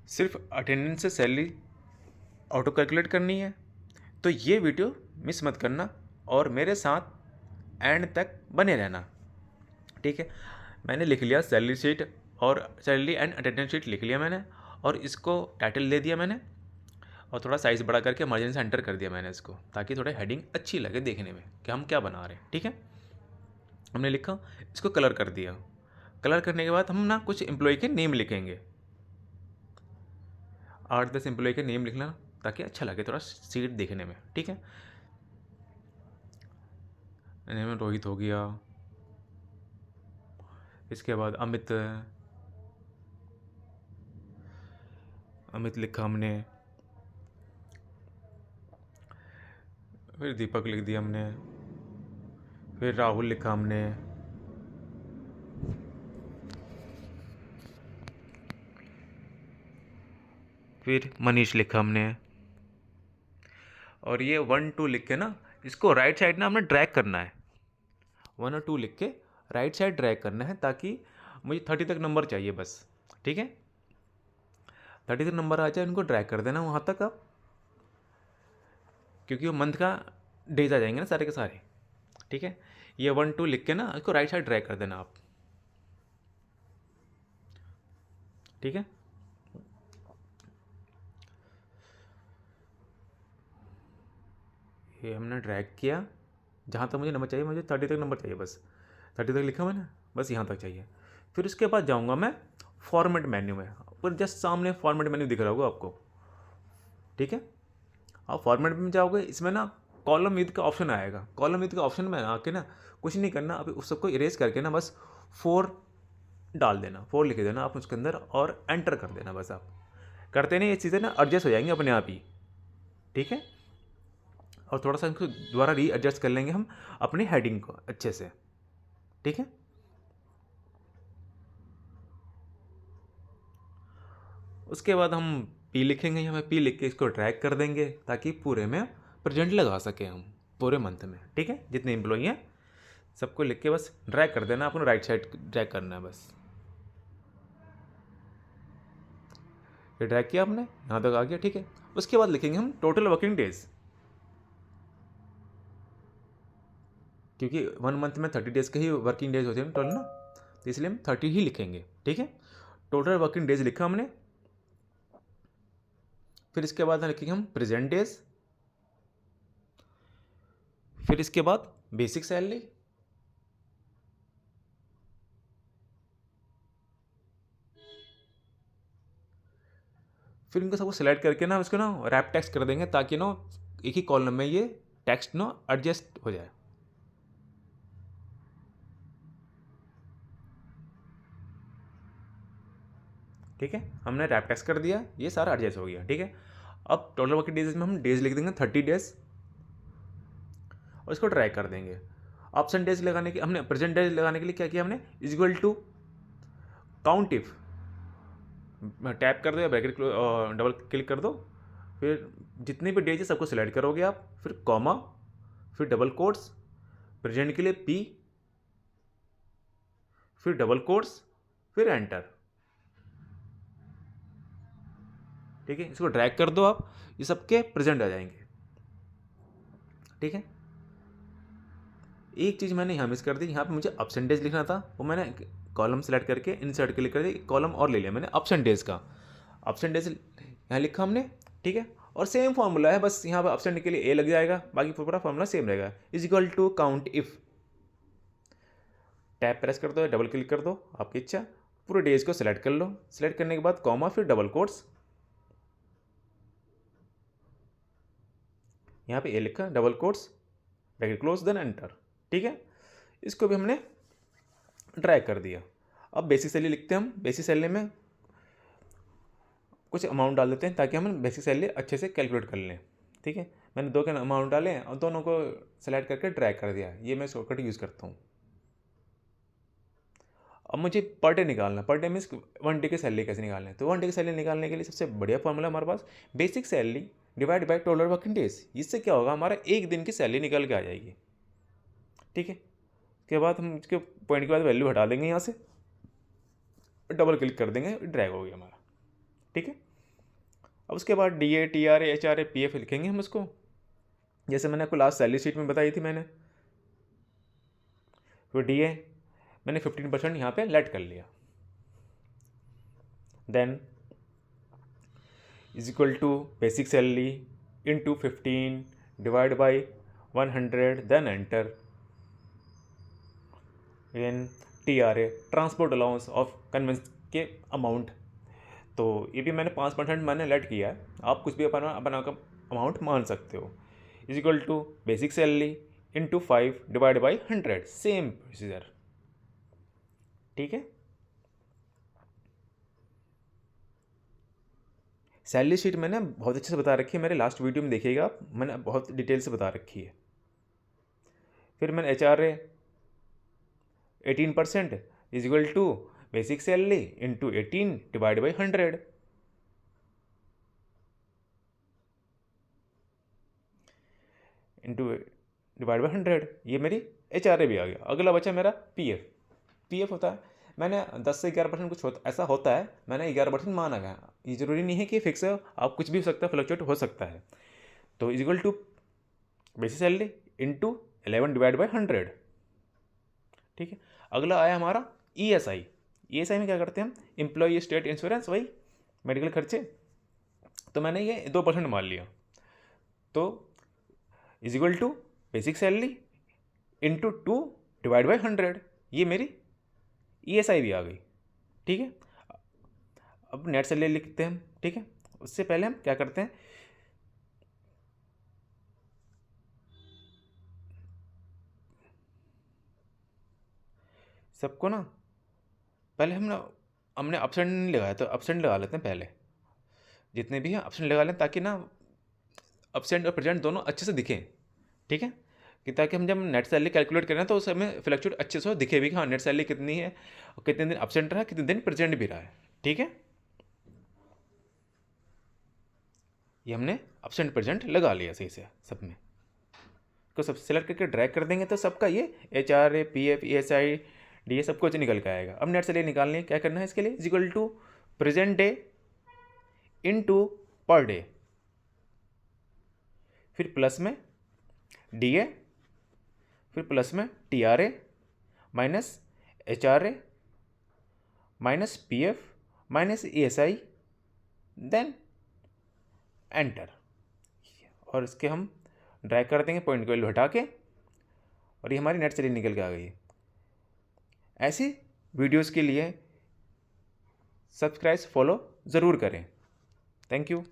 सिर्फ अटेंडेंस से salary auto calculate करनी है, तो ये वीडियो मिस मत करना और मेरे साथ एंड तक बने रहना। ठीक है, मैंने लिख लिया सैलरी शीट और सैलरी एंड अटेंडेंस शीट लिख लिया मैंने, और इसको टाइटल दे दिया मैंने, और थोड़ा साइज़ बड़ा करके मार्जिन से एंटर कर दिया मैंने इसको, ताकि थोड़ा हेडिंग अच्छी लगे देखने में कि हम क्या बना रहे हैं। ठीक है, हमने लिखा, इसको कलर कर दिया। कलर करने के बाद हम ना कुछ एम्प्लॉय के नेम लिखेंगे, 8-10 एम्प्लॉय के नेम लिखना, ताकि अच्छा लगे थोड़ा सीट देखने में। ठीक है, नेम रोहित हो गया, इसके बाद अमित, अमित लिखा हमने, फिर दीपक लिख दिया हमने, फिर राहुल लिखा हमने, फिर मनीष लिखा हमने। और ये 1-2 लिख के ना, इसको राइट साइड ना हमने ड्रैग करना है। 1 और 2 लिख के राइट साइड ड्रैग करना है, ताकि मुझे 30 तक नंबर चाहिए बस। ठीक है, 30 तक नंबर आ जाए, इनको ड्रैग कर देना वहाँ तक आप, क्योंकि वो मंथ का डेज आ जाएंगे ना सारे के सारे। ठीक है, ये 1-2 लिख के ना इसको राइट साइड ड्रैग कर देना आप। ठीक है, ये हमने ड्रैग किया, जहाँ तक मुझे नंबर चाहिए, मुझे 30 तक नंबर चाहिए बस। 30 तक लिखा मैंने, बस यहाँ तक चाहिए। फिर उसके बाद जाऊँगा मैं फॉर्मेट मेन्यू में, ऊपर जस्ट सामने फॉर्मेट मेन्यू दिख रहा होगा आपको। ठीक है, आप फॉर्मेट में जाओगे, इसमें ना कॉलम विद का ऑप्शन आएगा। कॉलम विद का ऑप्शन में आके ना कुछ नहीं करना, अभी उस सबको इरेज करके ना बस 4 डाल देना, 4 लिख देना आप उसके अंदर, और एंटर कर देना। बस आप करते नहीं, ये चीज़ें ना एडजस्ट हो जाएंगी अपने आप ही। ठीक है, और थोड़ा सा इनको दोबारा री एडजस्ट कर लेंगे हम अपनी हेडिंग को अच्छे से। ठीक है, उसके बाद हम पी लिखेंगे, हमें पी लिख के इसको ड्रैग कर देंगे, ताकि पूरे में प्रेजेंट लगा सके हम पूरे मंथ में। ठीक है, जितने एम्प्लॉई हैं सबको लिख के बस ड्रैग कर देना, अपने राइट साइड ड्रैग करना है बस। ये ड्रैग किया आपने, यहाँ तक आ गया। ठीक है, उसके बाद लिखेंगे हम टोटल वर्किंग डेज, क्योंकि 1 मंथ में 30 डेज के ही वर्किंग डेज होते हैं टोटल ना, तो इसलिए हम 30 ही लिखेंगे। ठीक है, टोटल वर्किंग डेज लिखा हमने। फिर इसके बाद लिखेंगे हम प्रेजेंट डेज, फिर इसके बाद बेसिक सैलरी, फिर इनको सबको सेलेक्ट करके ना उसको ना रैप टेक्स्ट कर देंगे, ताकि ना एक ही कॉलम में ये टेक्स्ट ना एडजस्ट हो जाए। ठीक है, हमने रैप टेक्स्ट कर दिया, ये सारा एडजस्ट हो गया। ठीक है, अब टोटल वर्किंग डेज में हम डेज लिख देंगे 30 डेज, और इसको ट्रैक कर देंगे। ऑप्शन डेज लगाने के हमने प्रेजेंट डेज लगाने के लिए क्या किया हमने, is equal to count if, tap कर दो या ब्रैकेट डबल क्लिक कर दो, फिर जितने भी डेज है सबको सिलेक्ट करोगे आप, फिर कॉमा, फिर डबल कोट्स, प्रेजेंट के लिए पी, फिर डबल कोट्स, फिर एंटर। ठीक है, इसको ड्रैग कर दो आप, ये सबके प्रेजेंट आ जाएंगे। ठीक है, एक चीज़ मैंने यहाँ मिस कर दी, यहाँ पे मुझे अपसेंटेज लिखना था, वो मैंने कॉलम सेलेक्ट करके इंसर्ट क्लिक कर दिया, कॉलम और ले लिया मैंने अपसेंटेज का। अपसेंटेज यहाँ लिखा हमने। ठीक है, और सेम फॉर्मूला है, बस यहाँ पर अपसेंट के लिए ए लग जाएगा, बाकी पूरा फॉर्मूला सेम रहेगा, is equal to count if. Tap press कर दो या डबल क्लिक कर दो, आपकी इच्छा, पूरे डेज को सिलेक्ट कर लो। सिलेक्ट करने के बाद कॉमा, फिर डबल कोट्स, यहाँ पे ए लिखा, double quotes, bracket close, then enter. ठीक है, इसको भी हमने ड्रैग कर दिया। अब बेसिक सैलरी लिखते हैं हम। बेसिक सैलरी में कुछ अमाउंट डाल देते हैं, ताकि हम बेसिक सैलरी अच्छे से कैलकुलेट कर लें। ठीक है, मैंने 2 के अमाउंट डाले हैं और दोनों को सेलेक्ट करके ड्रैग कर दिया। ये मैं शॉर्टकट यूज़ करता हूँ। अब मुझे पर डे निकालना, पर डे मीन्स 1 डे की सैलरी कैसे निकालना है। तो 1 डे की सैलरी निकालने के लिए सबसे बढ़िया फॉर्मूला हमारे पास, basic salary divide by total working days. इससे क्या होगा, हमारा एक दिन की सैलरी निकल के आ जाएगी। ठीक है, उसके बाद हम इसके पॉइंट के बाद वैल्यू हटा देंगे, यहाँ से डबल क्लिक कर देंगे, ड्रैग हो गया हमारा। ठीक है, अब उसके बाद DA TRA HRA PF लिखेंगे हम उसको, जैसे मैंने आपको लास्ट सैलरी शीट में बताई थी मैंने। फिर DA मैंने 15% यहाँ पे लेट कर लिया, then is equal to basic salary into 15 divide by 100, then enter in TRA transport allowance of conveyance के अमाउंट। तो ये भी मैंने 5% मैंने लेट किया है, आप कुछ भी अपना अपना का अमाउंट मान सकते हो। Is equal to basic salary into 5 divide by 100, same procedure, ठीक है। सैलरी शीट मैंने बहुत अच्छे से बता रखी है, मेरे लास्ट वीडियो में देखिएगा आप, मैंने बहुत डिटेल से बता रखी है। फिर मैंने HRA 18% is equal to basic salary into 18 divide by 100, into divide by 100, ये मेरी HRA भी आ गया। अगला बचा मेरा PF होता है, मैंने 10 से 11% कुछ होता ऐसा होता है, मैंने 11% माना गया। ये जरूरी नहीं है कि फिक्स है, आप कुछ भी हो सकता है, फ्लक्चुएट हो सकता है। तो is equal to basic salary into 11 divide by 100, ठीक है। अगला आया हमारा ESI में क्या करते हैं हम, एम्प्लॉय स्टेट इंश्योरेंस, वही मेडिकल खर्चे। तो मैंने ये 2% मान लिया, तो is equal to basic salary into 2 divide by 100, ये मेरी ESI भी आ गई, ठीक है। अब नेट सैलरी लिखते हैं हम, ठीक है। उससे पहले हम क्या करते हैं, सबको ना पहले हमने ऑप्शन नहीं लगाया, तो ऑप्शन लगा लेते हैं पहले, जितने भी हैं ऑप्शन लगा लें, ताकि ना एब्सेंट और प्रेजेंट दोनों अच्छे से दिखें, ठीक है, कि ताकि हम जब नेट सैलरी कैलकुलेट करें तो उस हमें फ्लक्चुएट अच्छे से दिखे भी कि हाँ नेट सैलरी कितनी है, और कितने दिन एब्सेंट रहा, कितने दिन प्रेजेंट भी रहा है, ठीक है। ये हमने एब्सेंट प्रेजेंट लगा लिया सही से सब में, तो सब सेलेक्ट करके ड्रैग कर देंगे तो सबका ये HRA PF ESI DA सब कुछ निकल के आएगा। अब नेट सैलरी निकालनी है, क्या करना है इसके लिए, is equal to present day into per day, फिर प्लस में DA, फिर प्लस में TRA minus HRA minus PF minus ESI, then enter, और इसके हम ड्रैग कर देंगे पॉइंट को वैल्यू हटा के, और ये हमारी नेट सैलरी निकल के आ गई। ऐसी वीडियोस के लिए सब्सक्राइब फॉलो ज़रूर करें। Thank you.